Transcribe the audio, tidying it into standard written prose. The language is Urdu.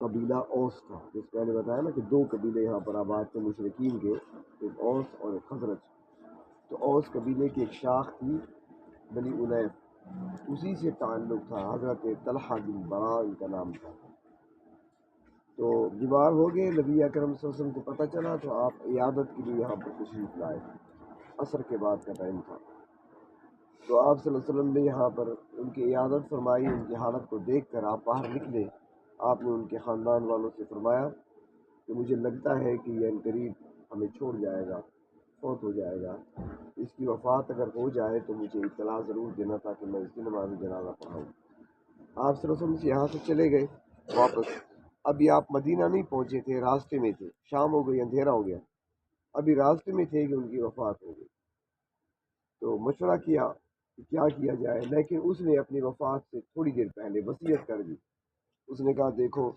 قبیلہ اوس تھا، جس پہلے بتایا نا کہ دو قبیلے یہاں پر آباد تھے مشرکین کے، ایک اوس اور ایک خزرج۔ تو اوس قبیلے کی ایک شاخ تھی بنی الیف، اسی سے تعلق تھا، حضرت طلحہ بن برا ان کا نام تھا۔ تو بیمار ہو گئے، نبی اکرم صلی اللہ علیہ وسلم کو پتہ چلا تو آپ عیادت کے لیے یہاں پر تشریف لائے، عصر کے بعد کا ٹائم تھا۔ تو آپ صلی اللہ علیہ وسلم نے یہاں پر ان کی عیادت فرمائی، ان کی حالت کو دیکھ کر آپ باہر نکلے، آپ نے ان کے خاندان والوں سے فرمایا کہ مجھے لگتا ہے کہ یہ عنقریب ہمیں چھوڑ جائے گا، فوت ہو جائے گا، اس کی وفات اگر ہو جائے تو مجھے اطلاع ضرور دینا تاکہ میں اس کی نماز جنازہ پڑھاؤں۔ آپ صلی اللہ علیہ وسلم سے یہاں سے چلے گئے واپس۔ ابھی آپ مدینہ نہیں پہنچے تھے، راستے میں تھے، شام ہو گئی، اندھیرا ہو گیا، ابھی راستے میں تھے کہ ان کی وفات ہو گئی۔ تو مشورہ کیا کہ کیا کیا جائے، لیکن اس نے اپنی وفات سے تھوڑی دیر پہلے وصیت کر دی۔ اس نے کہا دیکھو